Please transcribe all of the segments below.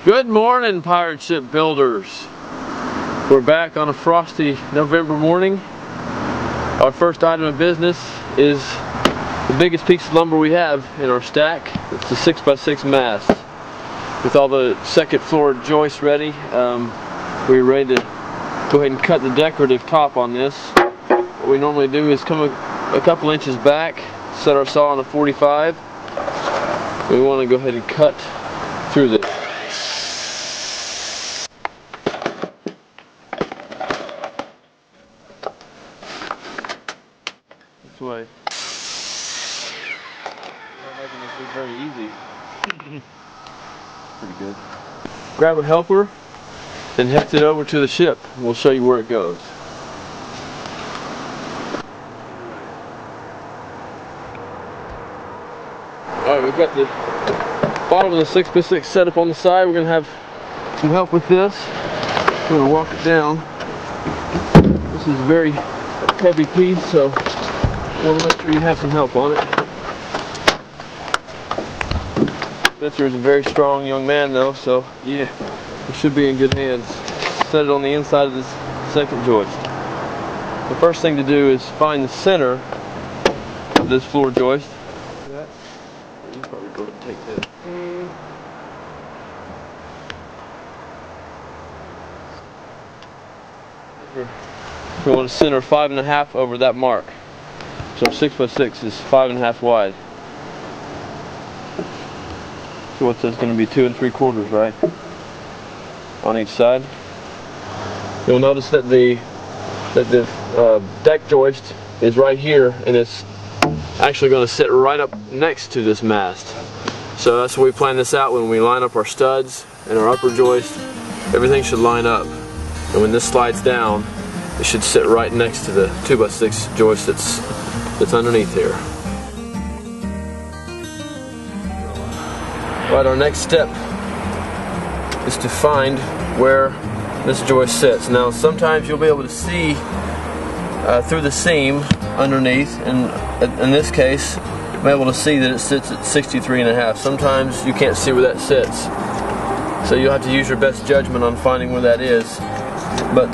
Good morning, pirate ship builders. We're back on a frosty November morning. Our first item of business is the biggest piece of lumber we have in our stack. It's the 6x6 mast. With all the second floor joists ready, we're ready to go ahead and cut the decorative top on this. What we normally do is come a couple inches back, set our saw on a 45. We want to go ahead and cut through this. This way. Not making this look very easy. Pretty good. Grab a helper and heft it over to the ship. We'll show you where it goes. Alright, we've got the bottom of the 6x6 set up on the side. We're going to have some help with this. We're going to walk it down. This is a very heavy piece, so you want to make sure you have some help on it. Spencer is a very strong young man though, so yeah, he should be in good hands. Set it on the inside of this second joist. The first thing to do is find the center of this floor joist. You probably go and take that. We want to center 5.5 over that mark. So 6x6 is 5.5 wide. So what's this going to be? 2 3/4, right? On each side. You'll notice that the deck joist is right here, and it's actually going to sit right up next to this mast. So that's why we plan this out. When we line up our studs and our upper joist, everything should line up. And when this slides down, it should sit right next to the 2x6 joist that's underneath here. Right, our next step is to find where this joist sits. Now sometimes you'll be able to see through the seam underneath, and in this case you'll be able to see that it sits at 63.5. Sometimes you can't see where that sits, so you'll have to use your best judgment on finding where that is. But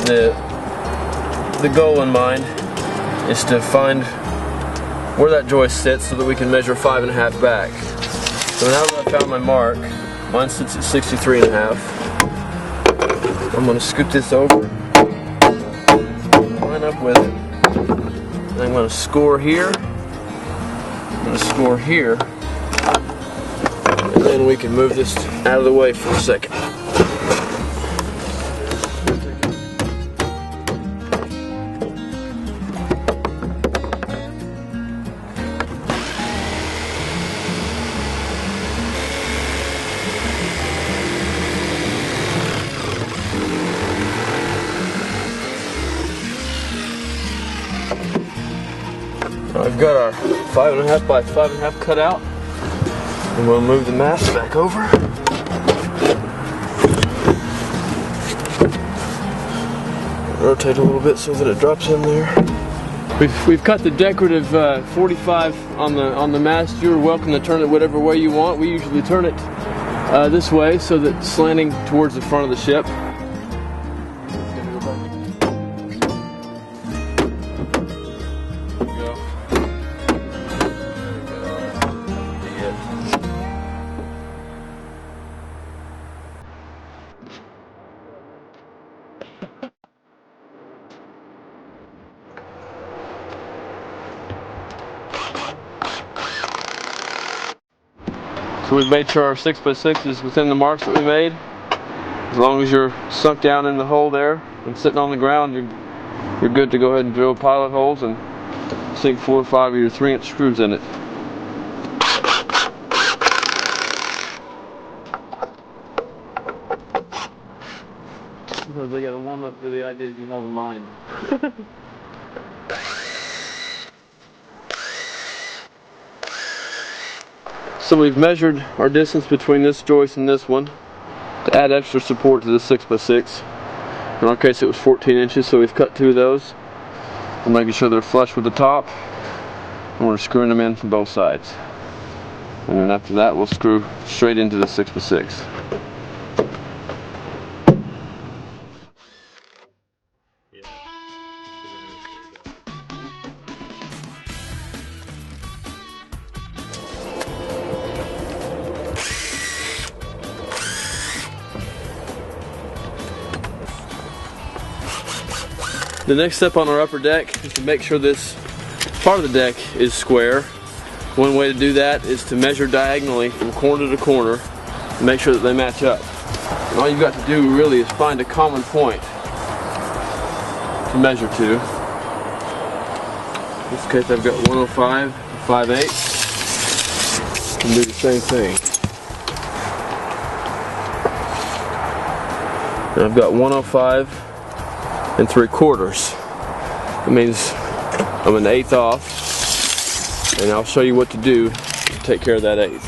the goal in mind is to find where that joist sits so that we can measure 5.5 back. So now that I found my mark, mine sits at 63.5. I'm going to scoot this over, line up with it, and I'm going to score here, I'm going to score here, and then we can move this out of the way for a second. I've got our 5.5 by 5.5 cut out, and we'll move the mast back over. Rotate a little bit so that it drops in there. We've cut the decorative 45 on the mast. You're welcome to turn it whatever way you want. We usually turn it this way so that it's slanting towards the front of the ship. So we've made sure our 6x6 is within the marks that we made. As long as you're sunk down in the hole there and sitting on the ground, you're good to go ahead and drill pilot holes and sink 4 or 5 of your 3-inch screws in it. Sometimes they gotta warm up to the idea that you have a mind. So we've measured our distance between this joist and this one to add extra support to the 6x6. In our case it was 14 inches, so we've cut 2 of those. We're making sure they're flush with the top, and we're screwing them in from both sides. And then after that we'll screw straight into the 6x6. The next step on our upper deck is to make sure this part of the deck is square. One way to do that is to measure diagonally from corner to corner and make sure that they match up. And all you've got to do really is find a common point to measure to. In this case I've got 105 and 5/8. And do the same thing. And I've got 105 and 3/4. That means I'm an eighth off, and I'll show you what to do to take care of that eighth.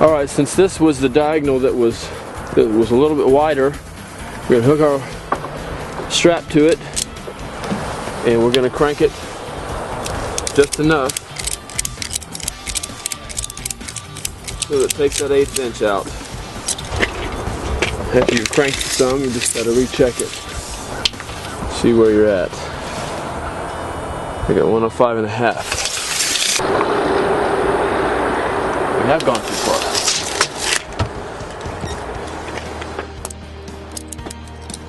Alright, since this was the diagonal that was a little bit wider, we're going to hook our strap to it, and we're going to crank it just enough so that it takes that 1/8 inch out. After you've cranked some, you just got to recheck it. See where you're at. I got 105 and a half. We have gone too far.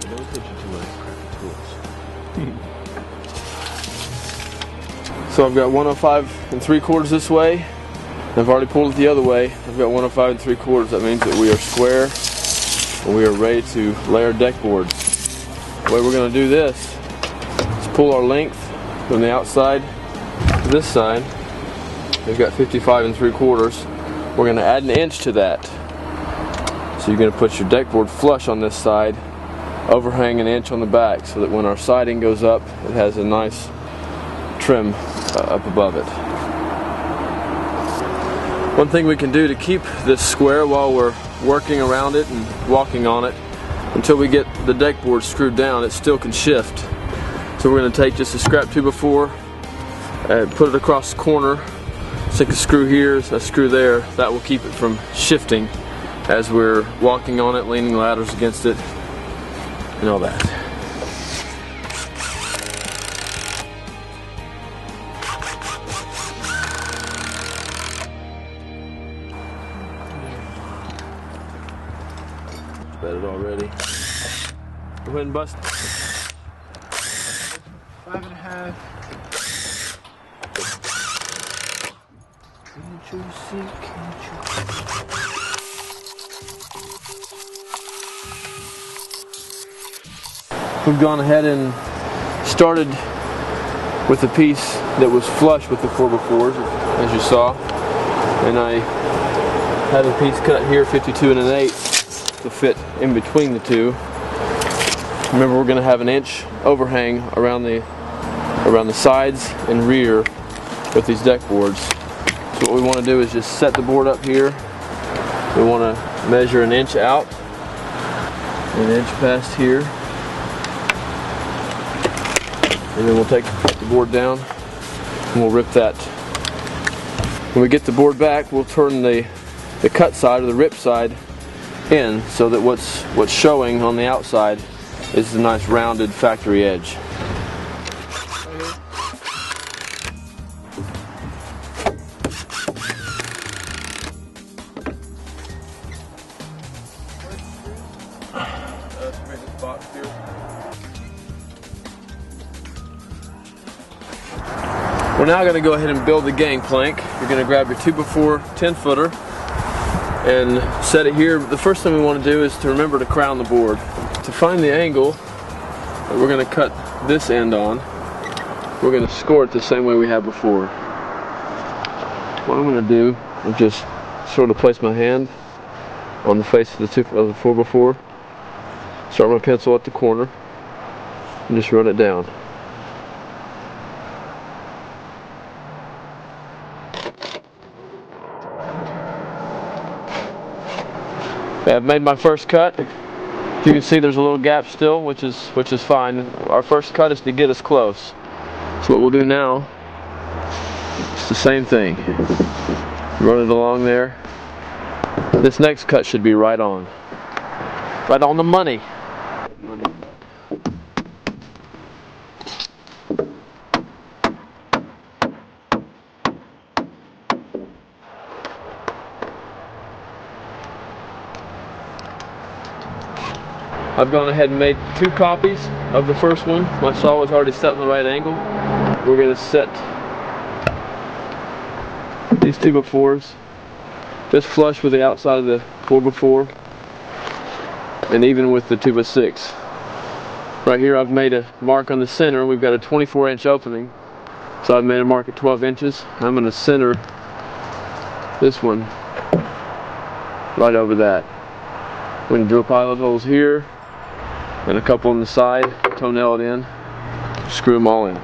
Don't touch it too much, crappy tools. So I've got 105 and 3/4 this way. I've already pulled it the other way. I've got 105 and 3/4. That means that we are square and we are ready to lay our deck boards. The way we're going to do this is pull our length from the outside to this side. We've got 55 and 3/4. We're going to add an inch to that. So you're going to put your deck board flush on this side, overhang an inch on the back, so that when our siding goes up, it has a nice trim up above it. One thing we can do to keep this square while we're working around it and walking on it, until we get the deck board screwed down, it still can shift. So we're going to take just a scrap 2x4, put it across the corner, stick a screw here, a screw there. That will keep it from shifting as we're walking on it, leaning ladders against it, and all that. Bet it already. Go ahead and bust. 5.5. Can't you see? Can't you? We've gone ahead and started with a piece that was flush with the 4x4s, as you saw, and I had a piece cut here 52 and 1/8 to fit in between the two. Remember, we're going to have an inch overhang around the sides and rear with these deck boards. So what we want to do is just set the board up here. We want to measure an inch out, an inch past here, and then we'll take the board down and we'll rip that. When we get the board back, we'll turn the cut side or the rip side in, so that what's showing on the outside is the nice rounded factory edge. We're now going to go ahead and build the gangplank. You're going to grab your 2x4 10-footer and set it here. The first thing we want to do is to remember to crown the board. To find the angle that we're going to cut this end on, we're going to score it the same way we have before. What I'm going to do is just sort of place my hand on the face of the 4x4, start my pencil at the corner, and just run it down. Okay, I've made my first cut. You can see there's a little gap still, which is fine. Our first cut is to get us close. So what we'll do now, it's the same thing. Run it along there. This next cut should be right on the money. I've gone ahead and made 2 copies of the first one. My saw was already set in the right angle. We're going to set these 2x4s just flush with the outside of the 4x4 and even with the 2x6. Right here I've made a mark on the center. We've got a 24-inch opening, so I've made a mark at 12 inches. I'm going to center this one right over that. I'm going to drill pilot holes here and a couple on the side, toenail it in, screw them all in.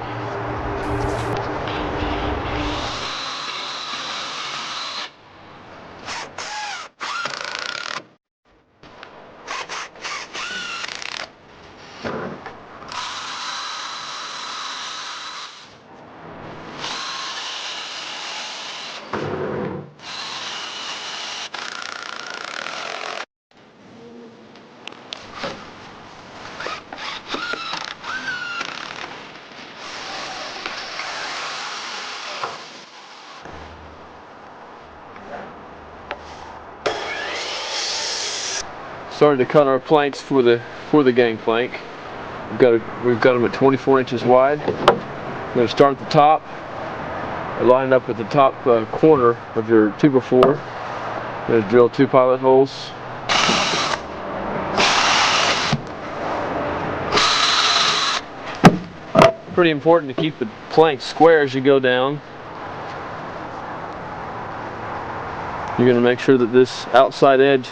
Started to cut our planks for the gangplank. We've got them at 24 inches wide. I'm going to start at the top, line it up at the top corner of your 2x4. I'm going to drill 2 pilot holes. Pretty important to keep the plank square as you go down. You're going to make sure that this outside edge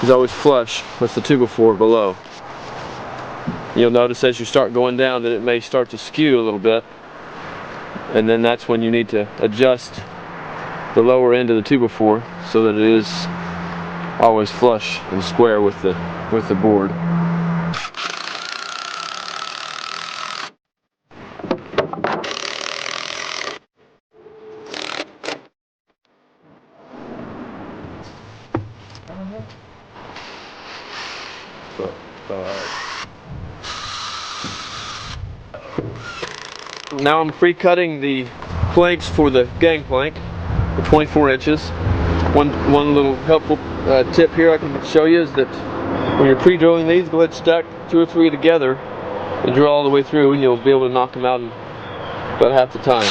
is always flush with the 2x4 below. You'll notice as you start going down that it may start to skew a little bit, and then that's when you need to adjust the lower end of the 2x4 so that it is always flush and square with the board. Now I'm pre-cutting the planks for the gangplank, the 24 inches. One little helpful tip here I can show you is that when you're pre-drilling these, go ahead and stack 2 or 3 together and drill all the way through, and you'll be able to knock them out in about half the time.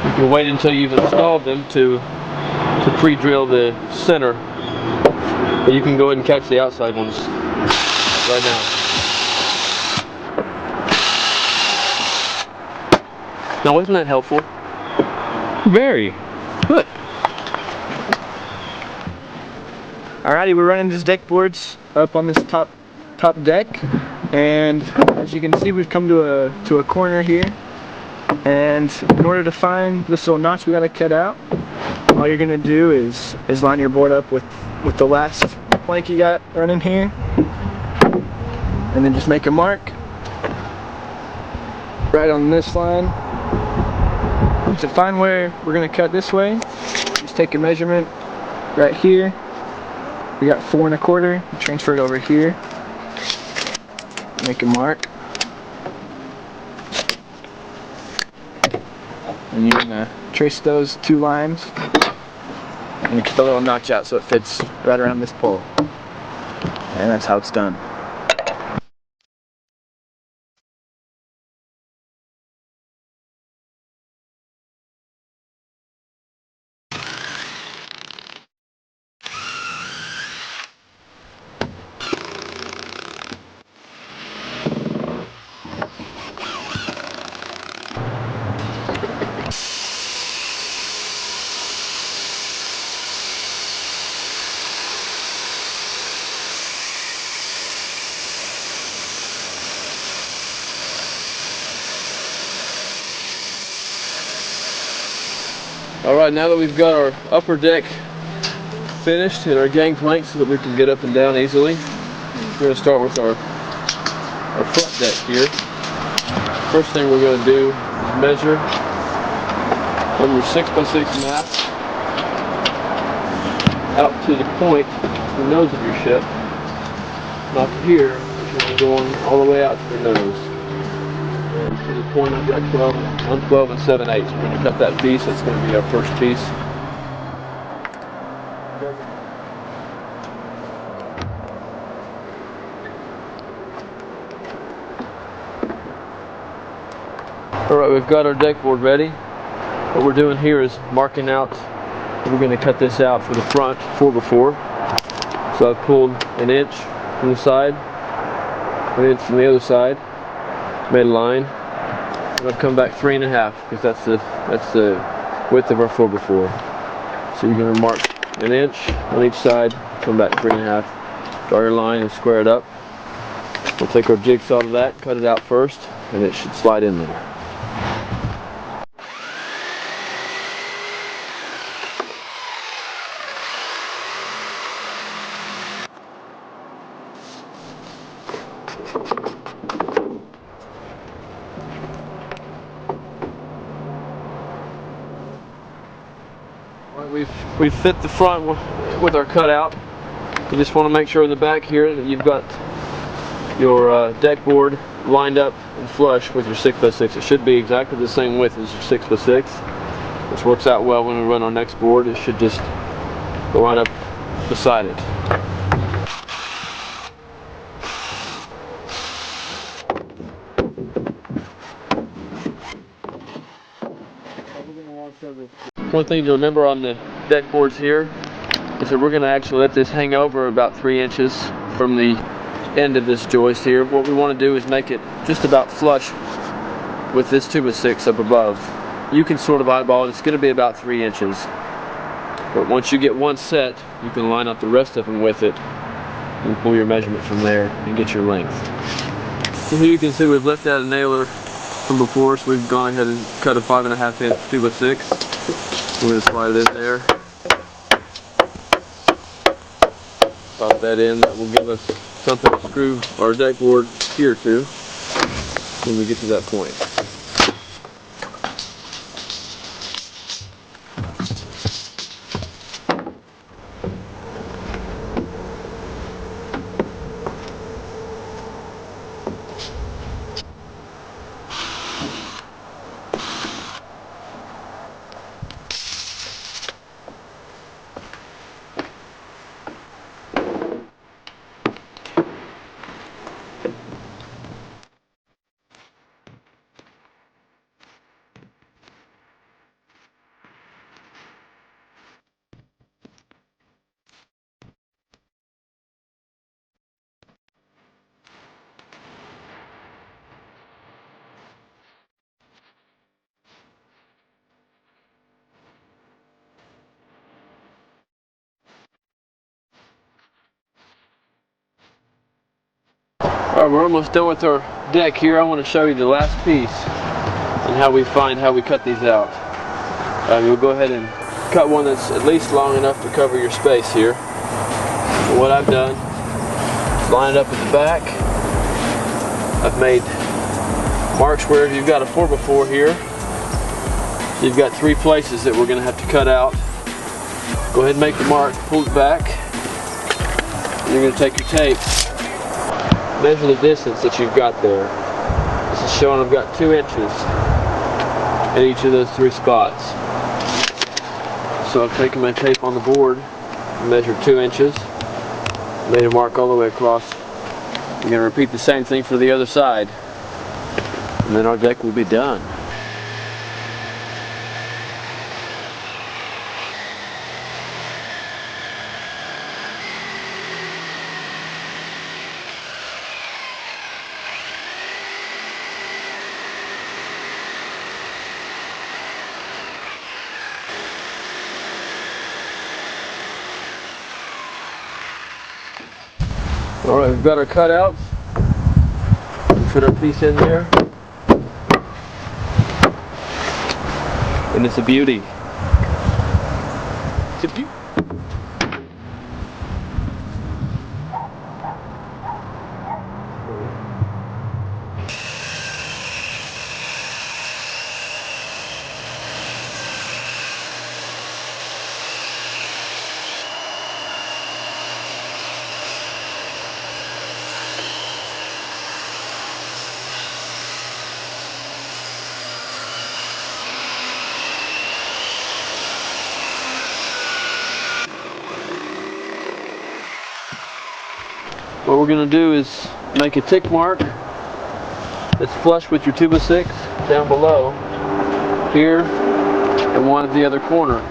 You can wait until you've installed them to pre-drill the center, but you can go ahead and catch the outside ones right now. Now, wasn't that helpful? Very. Good. Alrighty, we're running these deck boards up on this top deck, and as you can see, we've come to a corner here. And in order to find this little notch we gotta cut out, all you're gonna do is line your board up with the last plank you got running here, and then just make a mark right on this line. To find where we're gonna cut this way, just take a measurement right here. We got 4 1/4. Transfer it over here. Make a mark. And you're gonna trace those 2 lines and you cut the little notch out so it fits right around this pole. And that's how it's done. Alright, now that we've got our upper deck finished and our gangplank so that we can get up and down easily, we're going to start with our front deck here. First thing we're going to do is measure from your 6x6 mast out to the point, the nose of your ship, not here, which is going all the way out to the nose. To the point I've got 12 and 7/8. We're going to cut that piece. That's going to be our first piece. Alright, we've got our deck board ready. What we're doing here is marking out, we're going to cut this out for the front 4x4. So I've pulled an inch from the side, an inch from the other side, made a line, and I've come back 3.5 because that's the width of our 4x4. So you're going to mark an inch on each side, come back 3.5, draw your line and square it up. We'll take our jigsaw to that, cut it out first, and it should slide in there. We've fit the front with our cutout. You just want to make sure in the back here that you've got your deck board lined up and flush with your 6x6. It should be exactly the same width as your 6x6, which works out well when we run our next board. It should just go right up beside it. One thing to remember on the deck boards here is that we're going to actually let this hang over about 3 inches from the end of this joist here. What we want to do is make it just about flush with this 2x6 up above. You can sort of eyeball it. It's going to be about 3 inches. But once you get one set, you can line up the rest of them with it and pull your measurement from there and get your length. So here you can see we've left out a nailer from before, so we've gone ahead and cut a 5.5 inch 2x6. We're going to slide it in there. Pop that in. That will give us something to screw our deck board here to when we get to that point. Alright, we're almost done with our deck here. I want to show you the last piece and how we cut these out. We'll go ahead and cut one that's at least long enough to cover your space here. So what I've done is line it up at the back. I've made marks where you've got a 4x4 here. You've got 3 places that we're going to have to cut out. Go ahead and make the mark, pull it back, and you're going to take your tape. Measure the distance that you've got there. This is showing I've got 2 inches at each of those 3 spots. So I've taken my tape on the board, measured 2 inches, made a mark all the way across. We're going to repeat the same thing for the other side, and then our deck will be done. Alright, we've got our cutouts. We put our piece in there. And it's a beauty. It's a beauty. What we're going to do is make a tick mark that's flush with your 2x6 down below here, and one at the other corner.